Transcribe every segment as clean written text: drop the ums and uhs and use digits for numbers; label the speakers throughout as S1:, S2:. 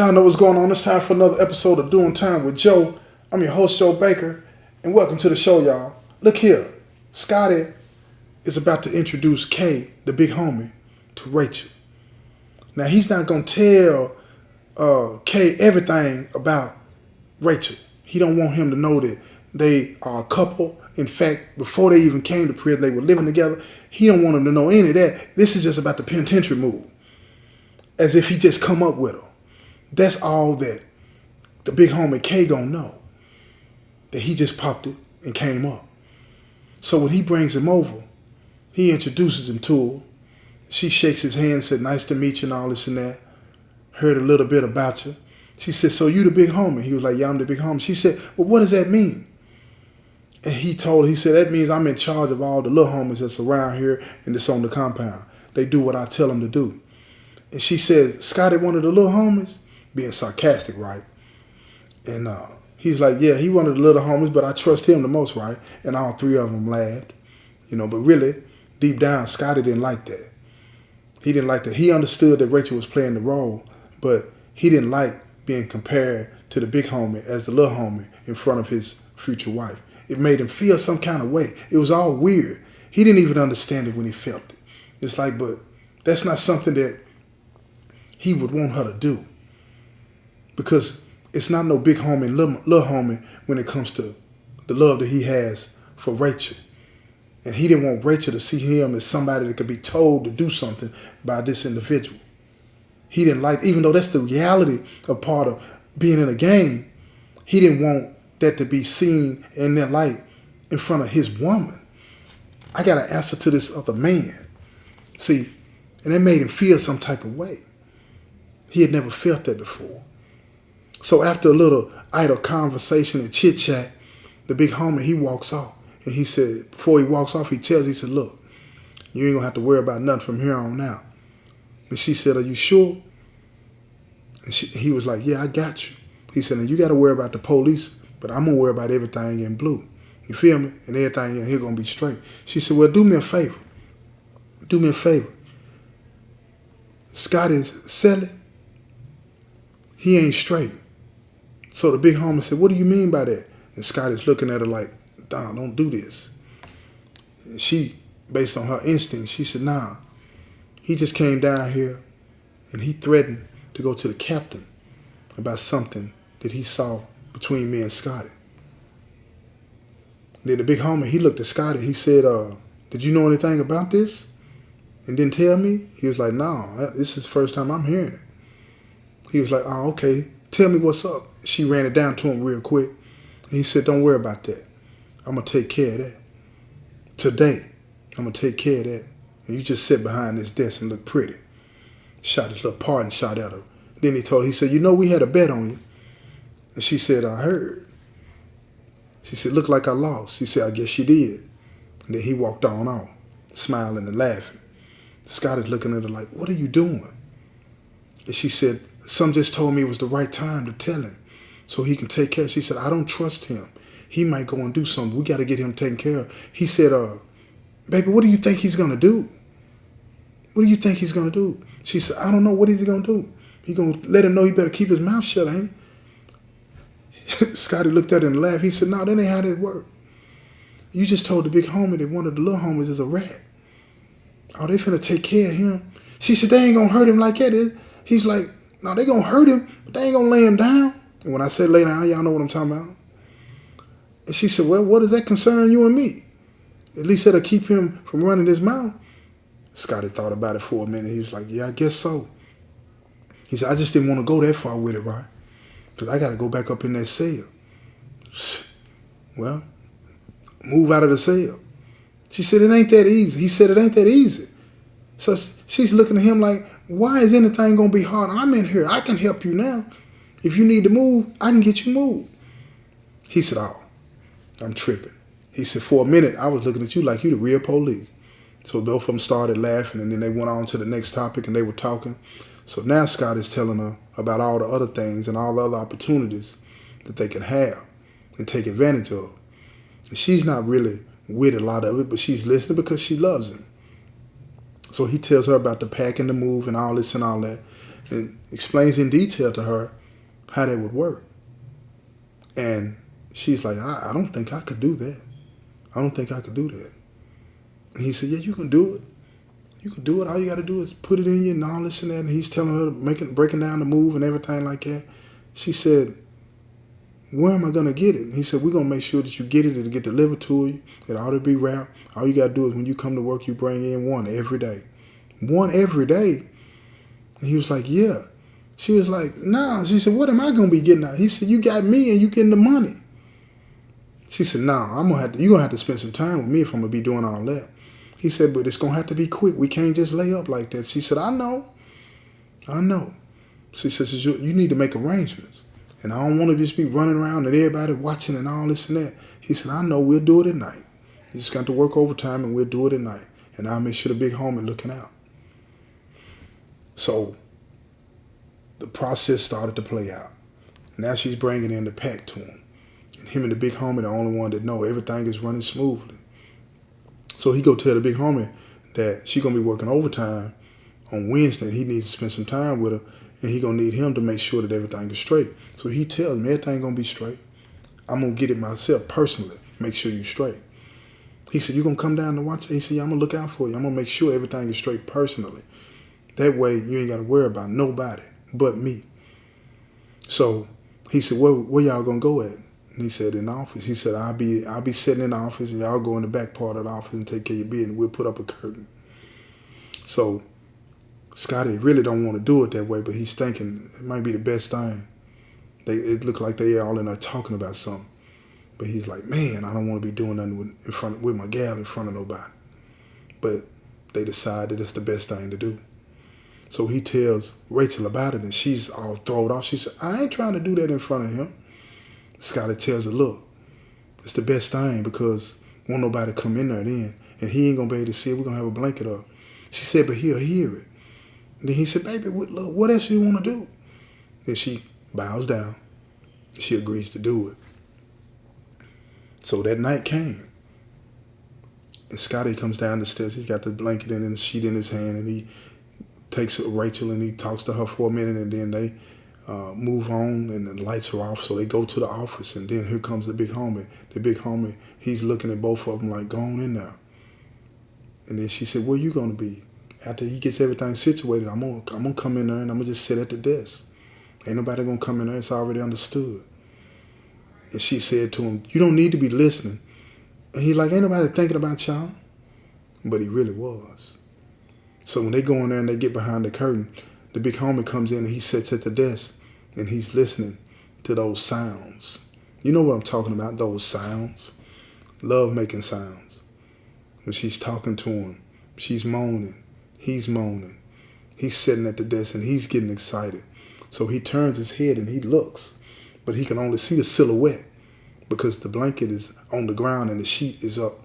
S1: Y'all know what's going on. It's time for another episode of Doing Time with Joe. I'm your host, Joe Baker, and welcome to the show, y'all. Look here, Scotty is about to introduce Kay, the big homie, to Rachel. Now, he's not going to tell Kay everything about Rachel. He don't want him to know that they are a couple. In fact, before they even came to prison, they were living together. He don't want him to know any of that. This is just about the penitentiary move. As if he just come up with her. That's all that the big homie Kay gonna know. That he just popped it and came up. So when he brings him over, he introduces him to her. She shakes his hand and said, "Nice to meet you," and all this and that. Heard a little bit about you. She said, "So you the big homie?" He was like, "Yeah, I'm the big homie." She said, "Well, what does that mean?" And he told her, he said, "That means I'm in charge of all the little homies that's around here and that's on the compound. They do what I tell them to do." And she said, "Scotty, one of the little homies?" Being sarcastic, right? And he's like, "Yeah, he one of the little homies, but I trust him the most, right?" And all three of them laughed. But really, deep down, Scotty didn't like that. He didn't like that. He understood that Rachel was playing the role, but he didn't like being compared to the big homie as the little homie in front of his future wife. It made him feel some kind of way. It was all weird. He didn't even understand it when he felt it. It's like, but that's not something that he would want her to do. Because it's not no big homie and little homie when it comes to the love that he has for Rachel. And he didn't want Rachel to see him as somebody that could be told to do something by this individual. He didn't like, even though that's the reality of part of being in a game, he didn't want that to be seen in that light in front of his woman. I got to answer to this other man. See, and that made him feel some type of way. He had never felt that before. So after a little idle conversation and chit chat, the big homie, he walks off. And he said, before he walks off, he said, "Look, you ain't gonna have to worry about nothing from here on out." And she said, "Are you sure?" And he was like, "Yeah, I got you." He said, "Now you gotta worry about the police, but I'm gonna worry about everything in blue. You feel me? And everything in here gonna be straight." She said, "Well, do me a favor. Do me a favor. Scotty's selling. He ain't straight." So the big homie said, "What do you mean by that?" And Scotty's looking at her like, "Nah, don't do this." And she, based on her instinct, she said, "Nah, he just came down here and he threatened to go to the captain about something that he saw between me and Scotty." Then the big homie, he looked at Scotty. He said, "Did you know anything about this and didn't tell me?" He was like, "No, this is the first time I'm hearing it." He was like, "Oh, okay. Tell me what's up." She ran it down to him real quick. And he said, "Don't worry about that. I'm going to take care of that. Today, I'm going to take care of that. And you just sit behind this desk and look pretty." Shot his little pardon shot at her. Then he told her, he said, "You know we had a bet on you." And she said, "I heard." She said, "Looked like I lost." She said, "I guess you did." And then he walked on off, smiling and laughing. Scotty's looking at her like, "What are you doing?" And she said, "Some just told me it was the right time to tell him so he can take care." She said, "I don't trust him. He might go and do something. We got to get him taken care of." He said, "Baby, what do you think he's going to do? What do you think he's going to do?" She said, "I don't know. What is he going to do? He going to let him know he better keep his mouth shut, ain't he?" Scotty looked at her and laughed. He said, "No, that ain't how that work. You just told the big homie that one of the little homies is a rat. Oh, they finna take care of him." She said, "They ain't going to hurt him like that." He's like, "No, they going to hurt him, but they ain't going to lay him down." And when I say lay down, y'all know what I'm talking about. And she said, "Well, what does that concern you and me? At least that'll keep him from running his mouth." Scotty thought about it for a minute. He was like, "Yeah, I guess so." He said, "I just didn't want to go that far with it, right? Because I got to go back up in that cell." "Well, move out of the cell." She said, "It ain't that easy." He said, "It ain't that easy." So she's looking at him like, "Why is anything going to be hard? I'm in here. I can help you now. If you need to move, I can get you moved." He said, "Oh, I'm tripping." He said, "For a minute, I was looking at you like you the real police." So both of them started laughing, and then they went on to the next topic, and they were talking. So now Scott is telling her about all the other things and all the other opportunities that they can have and take advantage of. And she's not really with a lot of it, but she's listening because she loves him. So he tells her about the pack and the move and all this and all that. and explains in detail to her how that would work. And she's like, I don't think I could do that. I don't think I could do that. And he said, yeah, you can do it. You can do it. All you got to do is put it in you and all this and that. And he's telling her, breaking down the move and everything like that. She said, where am I going to get it? And he said, we're going to make sure that you get it. It'll get delivered to you. It ought to be wrapped. All you got to do is when you come to work, you bring in one every day. One every day? And he was like, yeah. She was like, nah. She said, what am I going to be getting out? He said, you got me and you getting the money. She said, nah, you're going to have to spend some time with me if I'm going to be doing all that. He said, but it's going to have to be quick. We can't just lay up like that. She said, I know. She says, you need to make arrangements. And I don't want to just be running around and everybody watching and all this and that. He said, I know, we'll do it at night. You just got to work overtime and we'll do it at night. And I'll make sure the big homie looking out. So the process started to play out. Now she's bringing in the pack to him. And him and the big homie, the only one that know everything is running smoothly. So he go tell the big homie that she going to be working overtime on Wednesday and he needs to spend some time with her and he going to need him to make sure that everything is straight. So he tells him everything going to be straight. I'm going to get it myself personally. Make sure you straight. He said, you going to come down and watch it? He said, yeah, I'm going to look out for you. I'm going to make sure everything is straight personally. That way you ain't got to worry about nobody but me. So he said, where y'all going to go at? And he said, in the office. He said, I'll be sitting in the office and y'all go in the back part of the office and take care of your business. We'll put up a curtain. So Scotty really don't want to do it that way, but he's thinking it might be the best thing. It looked like they all in there talking about something. But he's like, man, I don't want to be doing nothing with my gal in front of nobody. But they decided it's the best thing to do. So he tells Rachel about it and she's all thrown off. She said, I ain't trying to do that in front of him. Scotty tells her, look, it's the best thing because won't nobody come in there then. And he ain't going to be able to see it. We're going to have a blanket up. She said, but he'll hear it. And then he said, baby, look, what else do you want to do? Then she bows down. She agrees to do it. So that night came. And Scotty comes down the stairs. He's got the blanket and the sheet in his hand. And he takes Rachel and he talks to her for a minute. And then they move on and the lights are off. So they go to the office. And then here comes the big homie. The big homie, he's looking at both of them like, go on in there. And then she said, where you going to be? After he gets everything situated, I'm gonna come in there and I'm going to just sit at the desk. Ain't nobody going to come in there. It's already understood. And she said to him, you don't need to be listening. And he's like, ain't nobody thinking about y'all. But he really was. So when they go in there and they get behind the curtain, the big homie comes in and he sits at the desk and he's listening to those sounds. You know what I'm talking about, those sounds. Love-making sounds. When she's talking to him, she's moaning. He's moaning. He's sitting at the desk and he's getting excited. So he turns his head and he looks. But he can only see the silhouette because the blanket is on the ground and the sheet is up.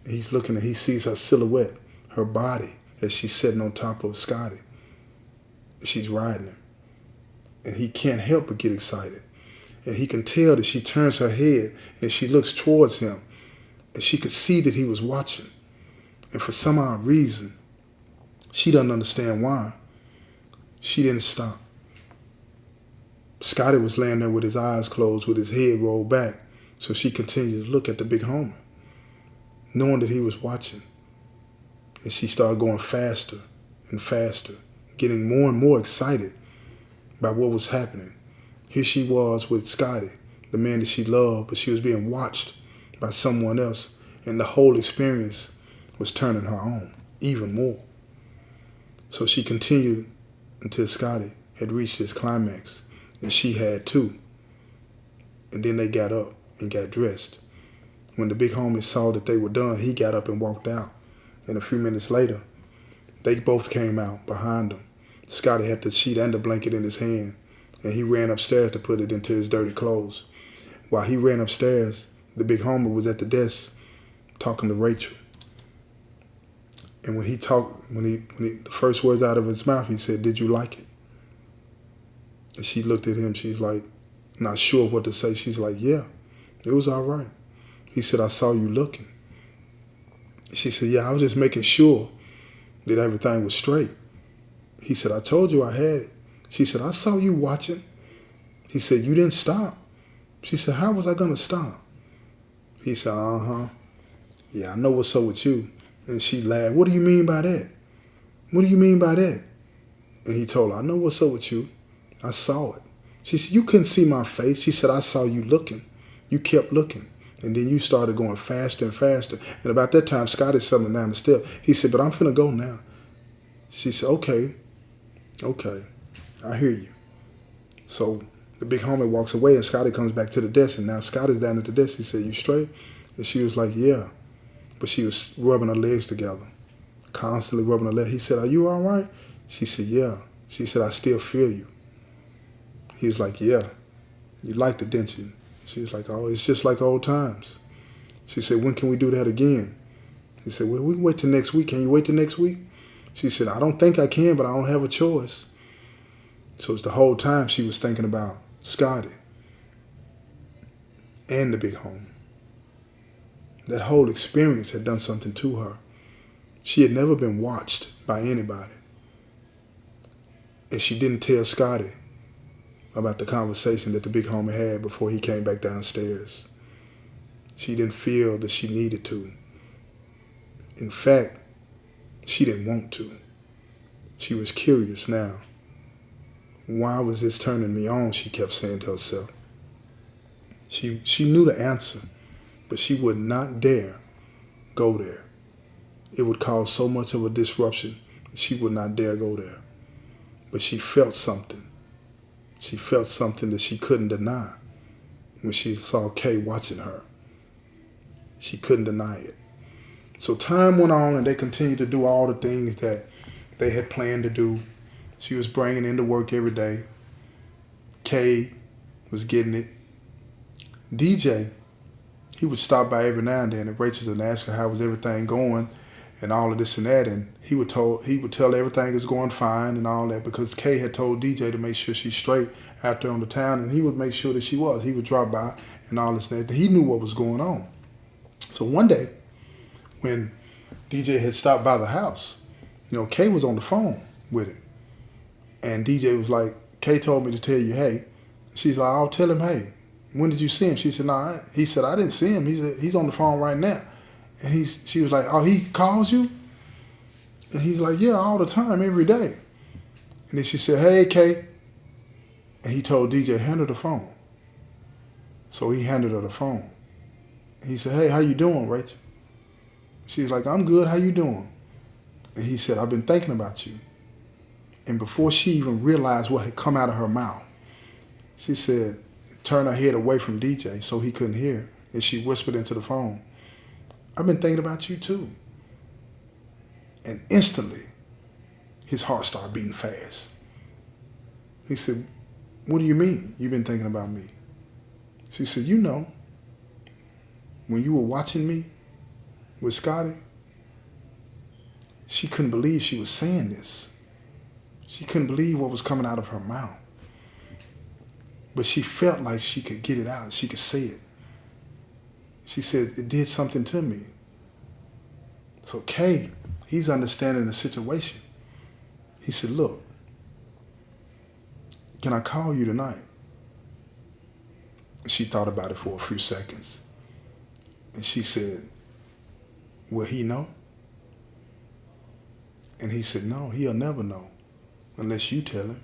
S1: He's looking and he sees her silhouette, her body, as she's sitting on top of Scotty. She's riding him. And he can't help but get excited. And he can tell that she turns her head and she looks towards him. And she could see that he was watching. And for some odd reason, she doesn't understand why. She didn't stop. Scotty was laying there with his eyes closed, with his head rolled back. So she continued to look at the big homie, knowing that he was watching. And she started going faster and faster, getting more and more excited by what was happening. Here she was with Scotty, the man that she loved, but she was being watched by someone else. And the whole experience was turning her on even more. So she continued until Scotty had reached his climax. And she had too. And then they got up and got dressed. When the big homie saw that they were done, he got up and walked out. And a few minutes later, they both came out behind him. Scotty had the sheet and the blanket in his hand. And he ran upstairs to put it into his dirty clothes. While he ran upstairs, the big homie was at the desk talking to Rachel. And when the first words out of his mouth, he said, did you like it? And she looked at him. She's like, not sure what to say. She's like, yeah, it was all right. He said, I saw you looking. She said, yeah, I was just making sure that everything was straight. He said, I told you I had it. She said, I saw you watching. He said, you didn't stop. She said, how was I going to stop? He said, uh-huh. Yeah, I know what's up with you. And she laughed. What do you mean by that? What do you mean by that? And he told her, I know what's up with you. I saw it. She said, you couldn't see my face. She said, I saw you looking. You kept looking. And then you started going faster and faster. And about that time, Scotty settled down the step. He said, but I'm finna go now. She said, okay, I hear you. So the big homie walks away and Scotty comes back to the desk. And now Scotty's down at the desk. He said, you straight? And she was like, yeah. But she was rubbing her legs together, constantly rubbing her legs. He said, are you all right? She said, yeah. She said, I still feel you. He was like, yeah. You liked it, didn't you? She was like, oh, it's just like old times. She said, when can we do that again? He said, well, we can wait till next week. Can you wait till next week? She said, I don't think I can, but I don't have a choice. So it's the whole time she was thinking about Scotty and the big homie. That whole experience had done something to her. She had never been watched by anybody. And she didn't tell Scotty about the conversation that the big homie had before he came back downstairs. She didn't feel that she needed to. In fact, she didn't want to. She was curious now. Why was this turning me on, she kept saying to herself. She knew the answer, but she would not dare go there. It would cause so much of a disruption that she would not dare go there. But she felt something. She felt something that she couldn't deny when she saw Kay watching her. She couldn't deny it. So time went on and they continued to do all the things that they had planned to do. She was bringing into work every day. Kay was getting it. DJ, he would stop by every now and then at Rachel's and ask her how was everything going and all of this and that. And he would tell everything is going fine and all that because Kay had told DJ to make sure she's straight out there on the town, and he would make sure that she was. He would drop by and all this and that. He knew what was going on. So one day, when DJ had stopped by the house, Kay was on the phone with him. And DJ was like, Kay told me to tell you, hey. She's like, I'll tell him, hey. When did you see him? She said, nah. He said, I didn't see him. He said, he's on the phone right now. And she was like, oh, he calls you? And he's like, yeah, all the time, every day. And then she said, hey, Kay. And he told DJ, hand her the phone. So he handed her the phone. And he said, hey, how you doing, Rachel? She was like, I'm good. How you doing? And he said, I've been thinking about you. And before she even realized what had come out of her mouth, she said, turned her head away from DJ so he couldn't hear. And she whispered into the phone, I've been thinking about you too. And instantly, his heart started beating fast. He said, what do you mean you've been thinking about me? She said, when you were watching me with Scotty, she couldn't believe she was saying this. She couldn't believe what was coming out of her mouth. But she felt like she could get it out. She could say it. She said, it did something to me. So Kay, he's understanding the situation. He said, look, can I call you tonight? She thought about it for a few seconds. And she said, will he know? And he said, no, he'll never know unless you tell him.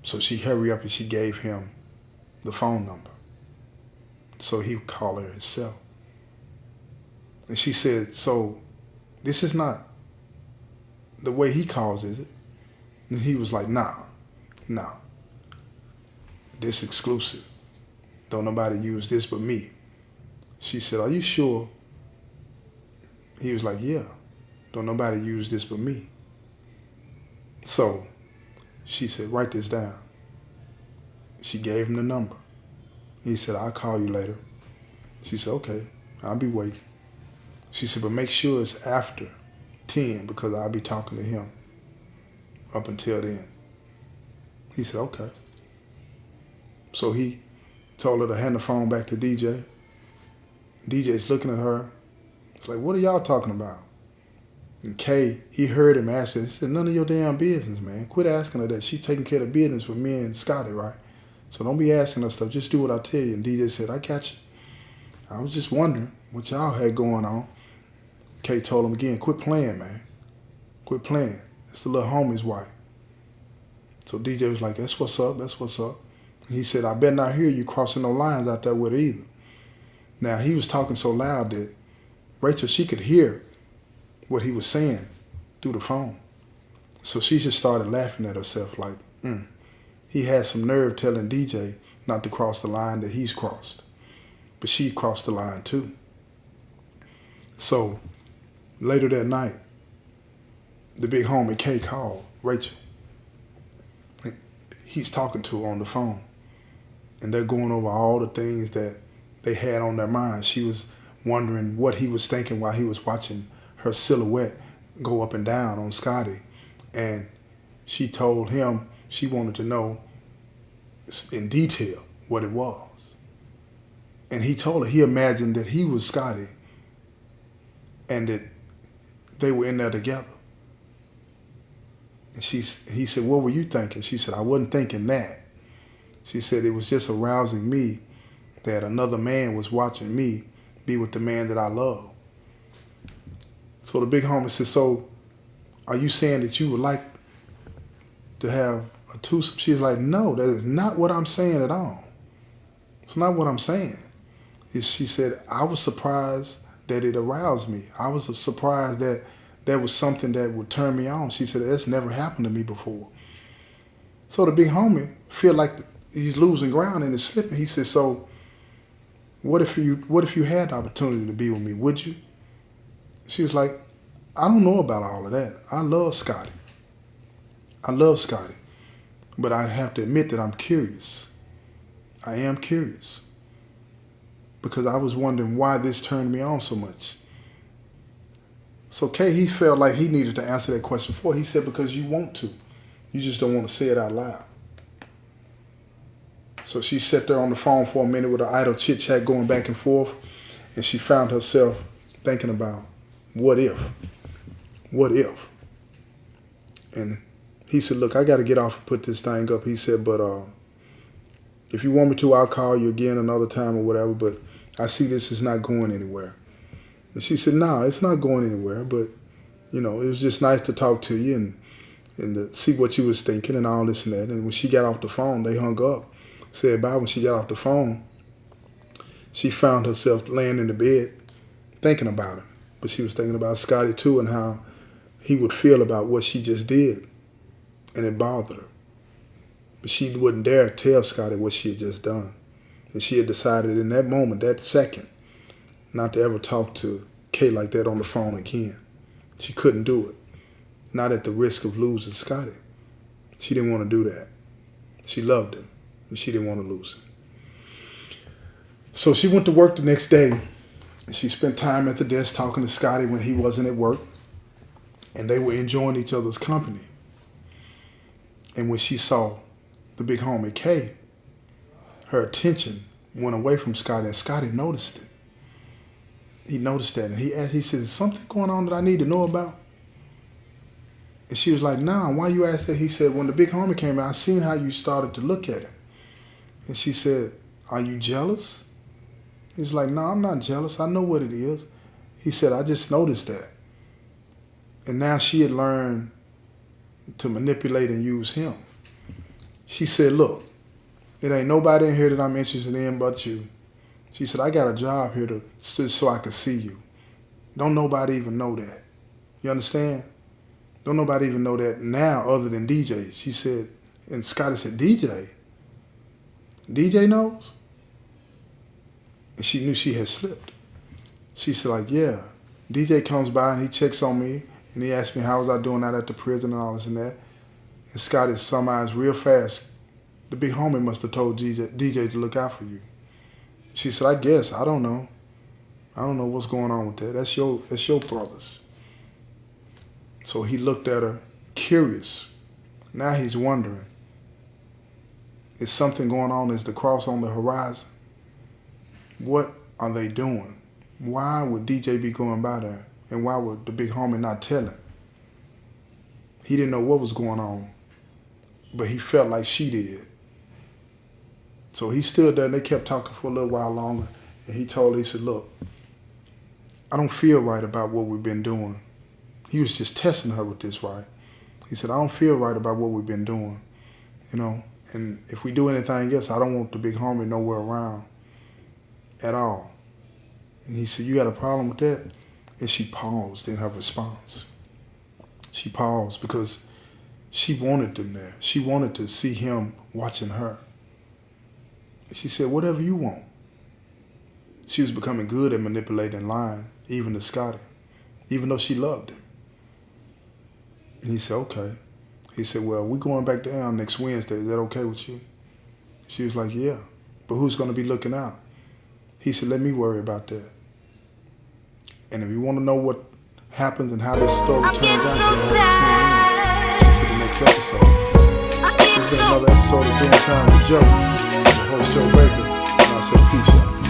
S1: So she hurried up and she gave him the phone number so he would call her himself. And she said, so this is not the way he calls, is it? And he was like, nah. This exclusive. Don't nobody use this but me. She said, are you sure? He was like, yeah. Don't nobody use this but me. So she said, write this down. She gave him the number. He said, I'll call you later. She said, okay, I'll be waiting. She said, but make sure it's after 10 because I'll be talking to him up until then. He said, okay. So he told her to hand the phone back to DJ. DJ's looking at her. It's like, what are y'all talking about? And Kay, he heard him ask her. He said, none of your damn business, man. Quit asking her that. She's taking care of business with me and Scotty, right? So don't be asking her stuff. Just do what I tell you. And DJ said, I got you. I was just wondering what y'all had going on. Kay told him again, quit playing, man. Quit playing. That's the little homie's wife. So DJ was like, that's what's up. That's what's up. And he said, I better not hear you crossing no lines out there with her either. Now, he was talking so loud that Rachel, she could hear what he was saying through the phone. So she just started laughing at herself like, he had some nerve telling DJ not to cross the line that he's crossed. But she crossed the line too. So later that night, the big homie Kay called Rachel. And he's talking to her on the phone. And they're going over all the things that they had on their minds. She was wondering what he was thinking while he was watching her silhouette go up and down on Scotty. And she told him she wanted to know in detail what it was. And he told her he imagined that he was Scotty and that they were in there together. And he said, what were you thinking? She said, I wasn't thinking that. She said, it was just arousing me that another man was watching me be with the man that I love. So the big homie said, so are you saying that you would like to have a twosome? She's like, no, that is not what I'm saying at all. It's not what I'm saying. She said, I was surprised that it aroused me. I was surprised that there was something that would turn me on. She said, that's never happened to me before. So the big homie feel like he's losing ground and is slipping. He said, so what if you had the opportunity to be with me? Would you? She was like, I don't know about all of that. I love Scotty. I love Scotty. But I have to admit that I'm curious. I am curious. Because I was wondering why this turned me on so much. So Kay, he felt like he needed to answer that question for her. He said, because you want to. You just don't want to say it out loud. So she sat there on the phone for a minute with her idle chit-chat going back and forth. And she found herself thinking about, what if? What if? And he said, look, I got to get off and put this thing up. He said, but if you want me to, I'll call you again another time or whatever. But I see this is not going anywhere. And she said, no, it's not going anywhere. But, you know, it was just nice to talk to you and to see what you was thinking and all this and that. And when she got off the phone, they hung up. Said bye. When she got off the phone, she found herself laying in the bed thinking about him. But she was thinking about Scotty too and how he would feel about what she just did. And it bothered her. But she wouldn't dare tell Scotty what she had just done. And she had decided in that moment, that second, not to ever talk to Kay like that on the phone again. She couldn't do it. Not at the risk of losing Scotty. She didn't want to do that. She loved him, and she didn't want to lose him. So she went to work the next day, and she spent time at the desk talking to Scotty when he wasn't at work, and they were enjoying each other's company. And when she saw the big homie Kay, her attention went away from Scotty, and Scotty noticed it. He noticed that, and he said, is something going on that I need to know about? And she was like, nah, why you ask that? He said, when the big homie came out, I seen how you started to look at him. And she said, are you jealous? He's like, no, I'm not jealous. I know what it is. He said, I just noticed that. And now she had learned to manipulate and use him. She said, look, it ain't nobody in here that I'm interested in but you. She said, I got a job here so I can see you. Don't nobody even know that. You understand? Don't nobody even know that now other than DJ. She said, and Scotty said, DJ? DJ knows? And she knew she had slipped. She said, like, yeah. DJ comes by and he checks on me and he asked me how was I doing out at the prison and all this and that. And Scotty summarized real fast, the big homie must have told DJ to look out for you. She said, I guess, I don't know. I don't know what's going on with that. That's your brothers. So he looked at her, curious. Now he's wondering, is something going on? Is the cross on the horizon? What are they doing? Why would DJ be going by there? And why would the big homie not tell him? He didn't know what was going on, but he felt like she did. So he stood there and they kept talking for a little while longer. And he told her, he said, look, I don't feel right about what we've been doing. He was just testing her with this, right? He said, I don't feel right about what we've been doing, you know. And if we do anything else, I don't want the big homie nowhere around at all. And he said, you got a problem with that? And she paused in her response. She paused because she wanted them there. She wanted to see him watching her. She said, whatever you want. She was becoming good at manipulating and lying, even to Scotty, even though she loved him. And he said, okay. He said, well, we're going back down next Wednesday. Is that okay with you? She was like, yeah. But who's going to be looking out? He said, let me worry about that. And if you want to know what happens and how this story turns out, you have to tune in to the next episode. This has been another episode of Doing Time with Joe. I'm your host, Joe Baker. And I say peace out.